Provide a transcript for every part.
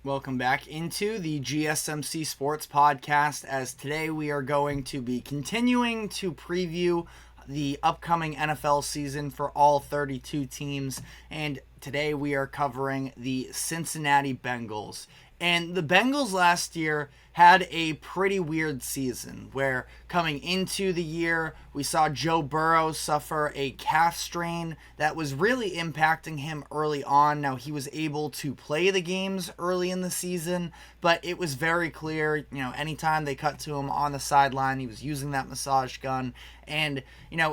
Welcome back into the GSMC Sports Podcast, as today we are going to be continuing to preview the upcoming NFL season for all 32 teams, and today we are covering the Cincinnati Bengals. And the Bengals last year had a pretty weird season where coming into the year, we saw Joe Burrow suffer a calf strain that was really impacting him early on. Now, he was able to play the games early in the season, but it was very clear, anytime they cut to him on the sideline, he was using that massage gun. And,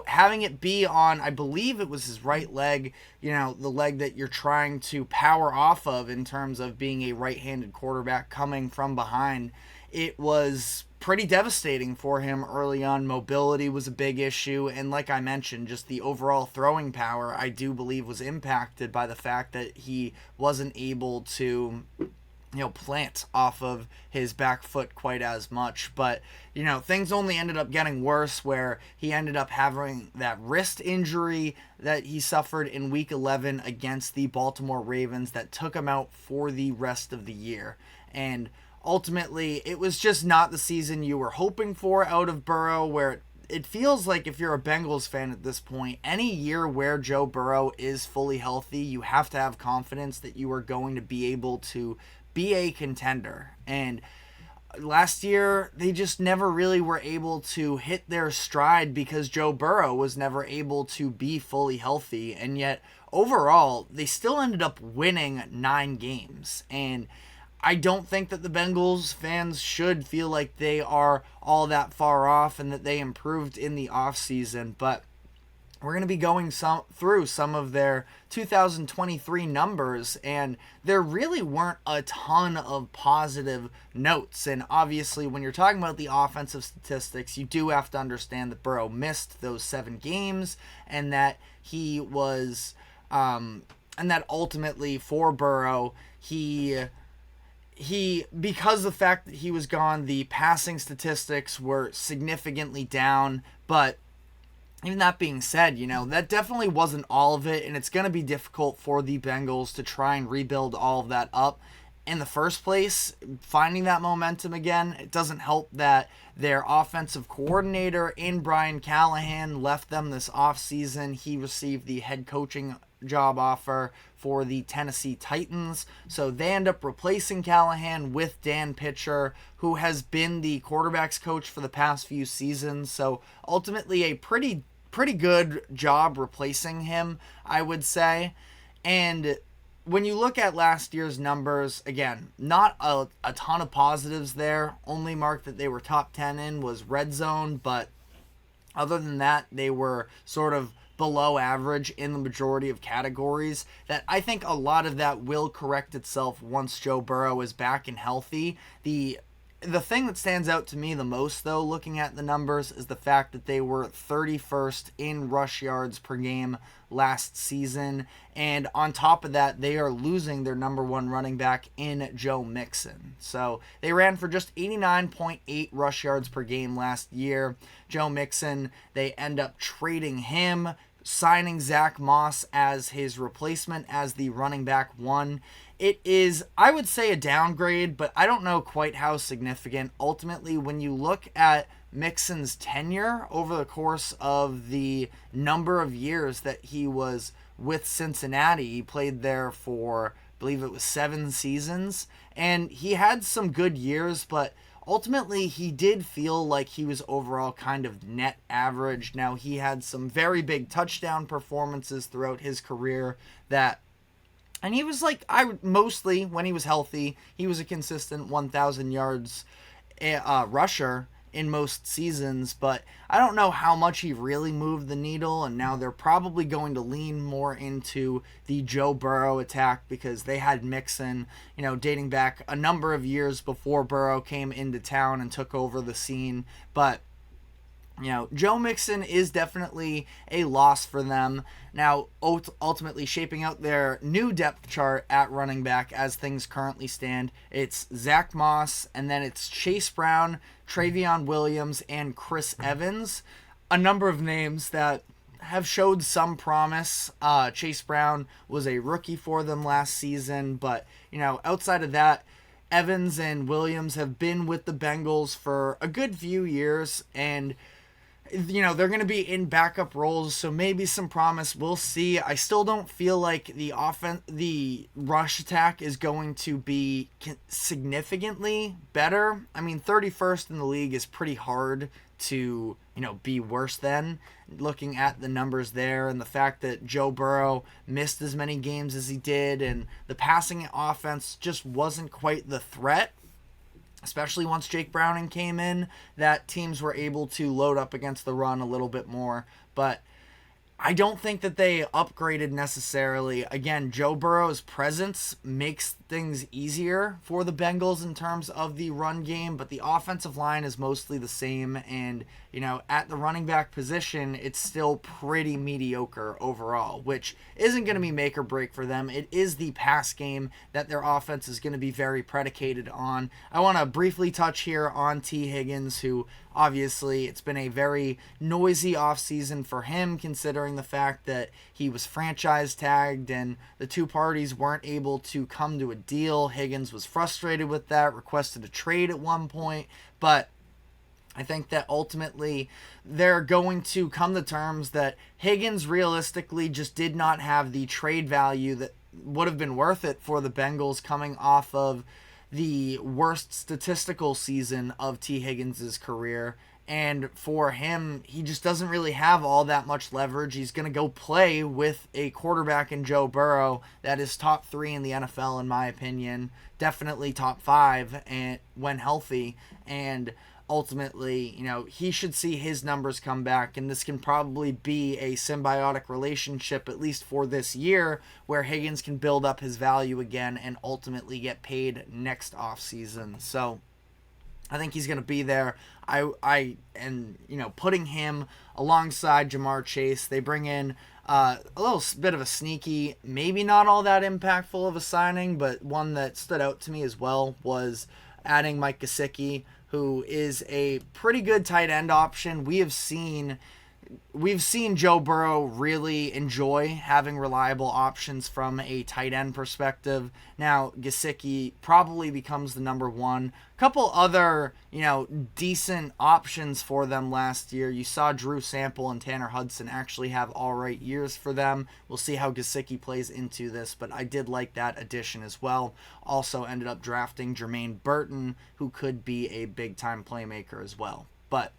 having it be on, I believe it was his right leg, the leg that you're trying to power off of in terms of being a right-handed quarterback coming from behind, it was pretty devastating for him early on. Mobility was a big issue, and like I mentioned, just the overall throwing power, I do believe, was impacted by the fact that he wasn't able to plant off of his back foot quite as much. But, things only ended up getting worse, where he ended up having that wrist injury that he suffered in week 11 against the Baltimore Ravens that took him out for the rest of the year. And ultimately, it was just not the season you were hoping for out of Burrow, where it feels like, if you're a Bengals fan at this point, any year where Joe Burrow is fully healthy, you have to have confidence that you are going to be able to be a contender. And last year, they just never really were able to hit their stride because Joe Burrow was never able to be fully healthy. And yet, overall, they still ended up winning 9 games. And I don't think that the Bengals fans should feel like they are all that far off and that they improved in the offseason. But we're going to be going through some of their 2023 numbers, and there really weren't a ton of positive notes. And obviously, when you're talking about the offensive statistics, you do have to understand that Burrow missed those 7 games, and that he was, and that ultimately for Burrow, he because of the fact that he was gone, the passing statistics were significantly down. But even that being said, that definitely wasn't all of it, and it's going to be difficult for the Bengals to try and rebuild all of that up in the first place. Finding that momentum again, it doesn't help that their offensive coordinator in Brian Callahan left them this offseason. He received the head coaching job offer for the Tennessee Titans, so they end up replacing Callahan with Dan Pitcher, who has been the quarterback's coach for the past few seasons. So ultimately a pretty good job replacing him, I would say. And when you look at last year's numbers, again, not a ton of positives there. Only mark that they were top 10 in was red zone, but other than that, they were sort of below average in the majority of categories. That I think a lot of that will correct itself once Joe Burrow is back and healthy. The thing that stands out to me the most, though, looking at the numbers, is the fact that they were 31st in rush yards per game last season. And on top of that, they are losing their number 1 running back in Joe Mixon. So they ran for just 89.8 rush yards per game last year. Joe Mixon, they end up trading him, signing Zach Moss as his replacement as the running back 1. It is, I would say, a downgrade, but I don't know quite how significant. Ultimately, when you look at Mixon's tenure over the course of the number of years that he was with Cincinnati, he played there for, I believe it was 7 seasons, and he had some good years, but ultimately he did feel like he was overall kind of net average. Now, he had some very big touchdown performances throughout his career and he was mostly, when he was healthy, he was a consistent 1,000 yards rusher in most seasons, but I don't know how much he really moved the needle. And now they're probably going to lean more into the Joe Burrow attack because they had Mixon, dating back a number of years before Burrow came into town and took over the scene. But Joe Mixon is definitely a loss for them. Now, ultimately shaping out their new depth chart at running back as things currently stand, it's Zach Moss, and then it's Chase Brown, Travion Williams, and Chris Evans. A number of names that have showed some promise. Chase Brown was a rookie for them last season, but, outside of that, Evans and Williams have been with the Bengals for a good few years, and they're going to be in backup roles, so maybe some promise. We'll see. I still don't feel like the rush attack is going to be significantly better. I mean, 31st in the league is pretty hard to, be worse than, looking at the numbers there, and the fact that Joe Burrow missed as many games as he did, and the passing offense just wasn't quite the threat, especially once Jake Browning came in, that teams were able to load up against the run a little bit more. But I don't think that they upgraded necessarily. Again, Joe Burrow's presence makes things easier for the Bengals in terms of the run game, but the offensive line is mostly the same. And, at the running back position, it's still pretty mediocre overall, which isn't going to be make or break for them. It is the pass game that their offense is going to be very predicated on. I want to briefly touch here on T. Higgins, who obviously it's been a very noisy offseason for him, considering the fact that he was franchise tagged and the two parties weren't able to come to a deal. Higgins was frustrated with that, requested a trade at one point, but I think that ultimately they're going to come to terms that Higgins realistically just did not have the trade value that would have been worth it for the Bengals, coming off of the worst statistical season of T. Higgins' career. And for him, he just doesn't really have all that much leverage. He's going to go play with a quarterback in Joe Burrow that is top 3 in the NFL, in my opinion. Definitely top 5 and when healthy. And ultimately, he should see his numbers come back, and this can probably be a symbiotic relationship, at least for this year, where Higgins can build up his value again and ultimately get paid next offseason. So I think he's going to be there. Putting him alongside Jamar Chase, they bring in a little bit of a sneaky, maybe not all that impactful of a signing, but one that stood out to me as well was adding Mike Gesicki, who is a pretty good tight end option. We've seen Joe Burrow really enjoy having reliable options from a tight end perspective. Now, Gesicki probably becomes the number one. Couple other, decent options for them last year. You saw Drew Sample and Tanner Hudson actually have all right years for them. We'll see how Gesicki plays into this, but I did like that addition as well. Also ended up drafting Jermaine Burton, who could be a big-time playmaker as well. But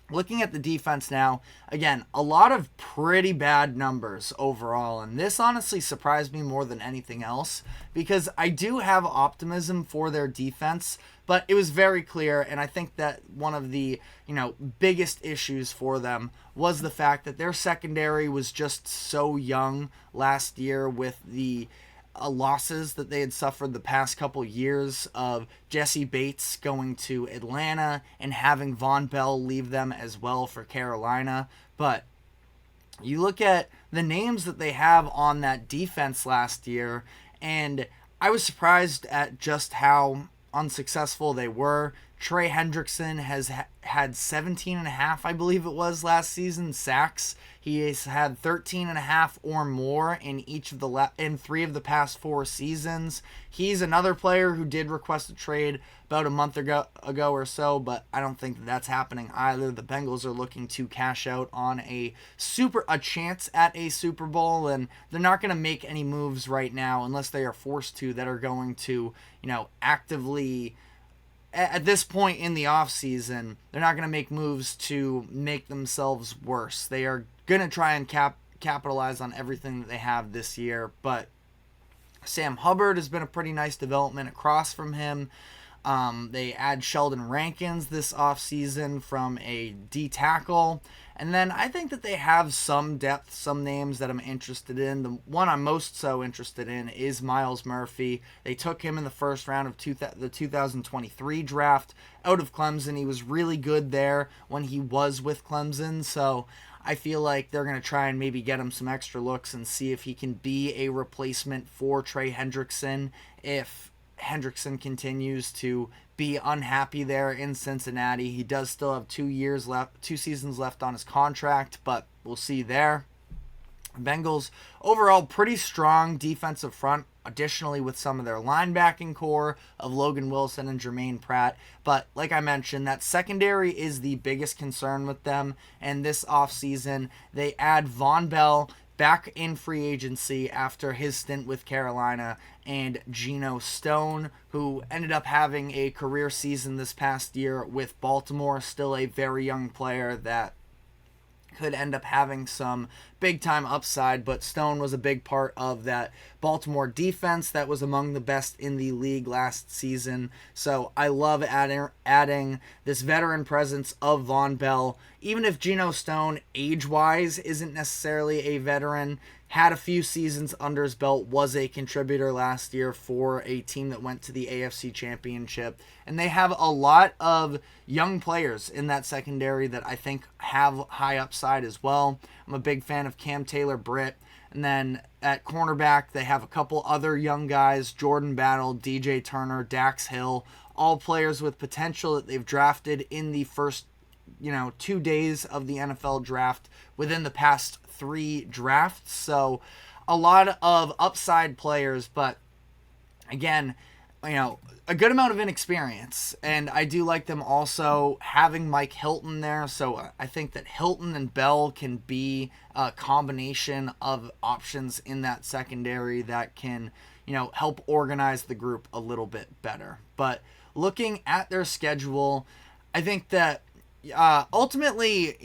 looking at the defense now, again, a lot of pretty bad numbers overall, and this honestly surprised me more than anything else, because I do have optimism for their defense, but it was very clear, and I think that one of the, biggest issues for them was the fact that their secondary was just so young last year with the losses that they had suffered the past couple years of Jesse Bates going to Atlanta and having Von Bell leave them as well for Carolina. But you look at the names that they have on that defense last year, and I was surprised at just how unsuccessful they were. Trey Hendrickson has had 17 and a half, I believe it was last season, sacks. He has had 13 and a half or more in in 3 of the past 4 seasons. He's another player who did request a trade about a month ago or so, but I don't think that's happening either. The Bengals are looking to cash out on a chance at a Super Bowl, and they're not going to make any moves right now unless they are forced to, that are going to, actively, at this point in the offseason, they're not going to make moves to make themselves worse. They are going to try and capitalize on everything that they have this year. But Sam Hubbard has been a pretty nice development across from him. They add Sheldon Rankins this offseason from a D tackle. And then I think that they have some depth, some names that I'm interested in. The one I'm most so interested in is Myles Murphy. They took him in the first round of the 2023 draft out of Clemson. He was really good there when he was with Clemson. So I feel like they're going to try and maybe get him some extra looks and see if he can be a replacement for Trey Hendrickson if Hendrickson continues to be unhappy there in Cincinnati. He does still have 2 seasons left on his contract, but we'll see there. Bengals overall pretty strong defensive front additionally with some of their linebacking core of Logan Wilson and Jermaine Pratt. But like I mentioned, that secondary is the biggest concern with them. And this offseason, they add Von Bell back in free agency after his stint with Carolina, and Geno Stone, who ended up having a career season this past year with Baltimore, still a very young player that could end up having some big-time upside, but Stone was a big part of that Baltimore defense that was among the best in the league last season. So I love adding this veteran presence of Von Bell. Even if Geno Stone, age-wise, isn't necessarily a veteran, had a few seasons under his belt, was a contributor last year for a team that went to the AFC Championship. And they have a lot of young players in that secondary that I think have high upside as well. I'm a big fan of Cam Taylor-Britt. And then at cornerback, they have a couple other young guys, Jordan Battle, DJ Turner, Dax Hill, all players with potential that they've drafted in the first 2 days of the NFL draft within the past 3 drafts. So a lot of upside players, but again, a good amount of inexperience. And I do like them also having Mike Hilton there. So I think that Hilton and Bell can be a combination of options in that secondary that can, help organize the group a little bit better. But looking at their schedule, I think that ultimately,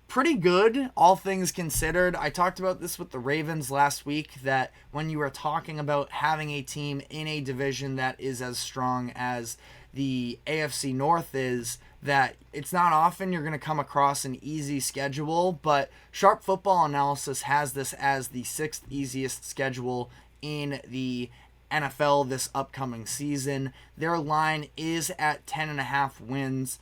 pretty good, all things considered. I talked about this with the Ravens last week, that when you were talking about having a team in a division that is as strong as the AFC North is, that it's not often you're going to come across an easy schedule, but Sharp Football Analysis has this as the 6th easiest schedule in the NFL this upcoming season. Their line is at 10.5 wins.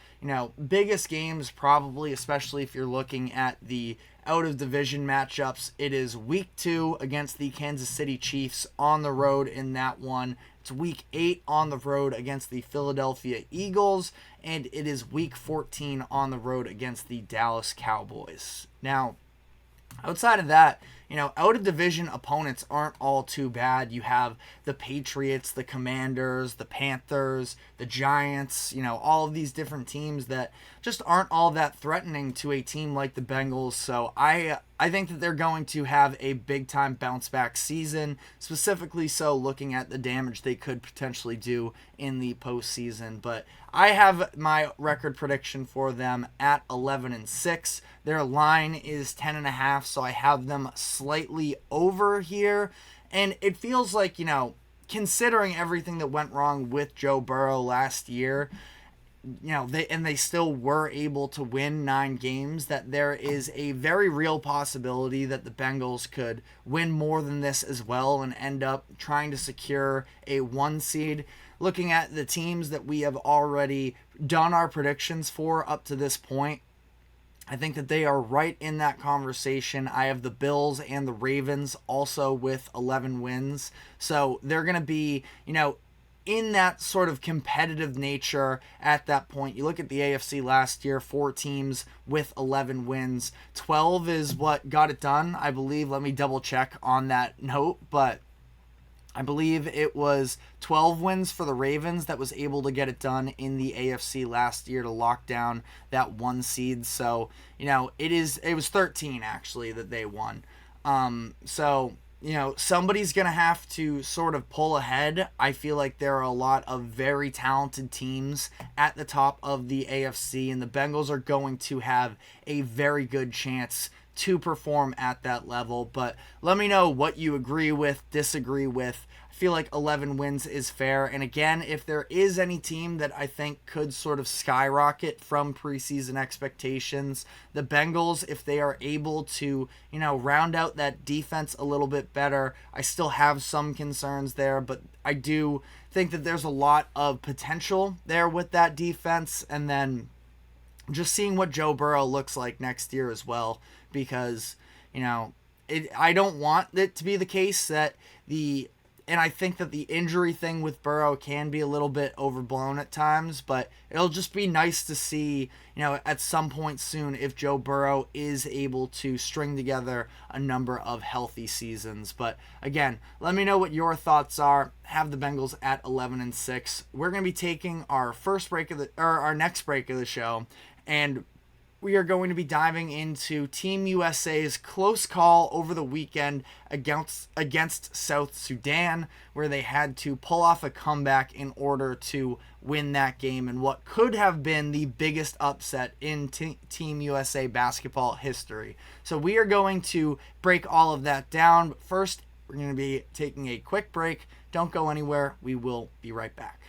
Biggest games probably, especially if you're looking at the out of division matchups, it is week 2 against the Kansas City Chiefs on the road in that one. It's week 8 on the road against the Philadelphia Eagles, and it is week 14 on the road against the Dallas Cowboys. Now, outside of that, out of division opponents aren't all too bad. You have the Patriots, the Commanders, the Panthers, the Giants, all of these different teams that just aren't all that threatening to a team like the Bengals. So I think that they're going to have a big time bounce back season, specifically so looking at the damage they could potentially do in the postseason. But I have my record prediction for them at 11-6. Their line is 10.5, so I have them slightly over here. And it feels like, considering everything that went wrong with Joe Burrow last year, they still were able to win 9 games, that there is a very real possibility that the Bengals could win more than this as well and end up trying to secure a 1 seed. Looking at the teams that we have already done our predictions for up to this point, I think that they are right in that conversation. I have the Bills and the Ravens also with 11 wins. So they're going to be, in that sort of competitive nature at that point. You look at the AFC last year, 4 teams with 11 wins. 12 is what got it done, I believe. Let me double check on that note, but I believe it was 12 wins for the Ravens that was able to get it done in the AFC last year to lock down that 1 seed. So, it was 13 actually that they won. Somebody's going to have to sort of pull ahead. I feel like there are a lot of very talented teams at the top of the AFC, and the Bengals are going to have a very good chance to perform at that level. But let me know what you agree with, disagree with. I feel like 11 wins is fair. And again, if there is any team that I think could sort of skyrocket from preseason expectations, the Bengals, if they are able to, round out that defense a little bit better. I still have some concerns there, but I do think that there's a lot of potential there with that defense. And then just seeing what Joe Burrow looks like next year as well, because, I don't want it to be the case that the And I think that the injury thing with Burrow can be a little bit overblown at times, but it'll just be nice to see, at some point soon if Joe Burrow is able to string together a number of healthy seasons. But again, let me know what your thoughts are. Have the Bengals at 11-6. We're going to be taking our next break of the show, and we are going to be diving into Team USA's close call over the weekend against South Sudan, where they had to pull off a comeback in order to win that game and what could have been the biggest upset in Team USA basketball history. So we are going to break all of that down. But first, we're going to be taking a quick break. Don't go anywhere. We will be right back.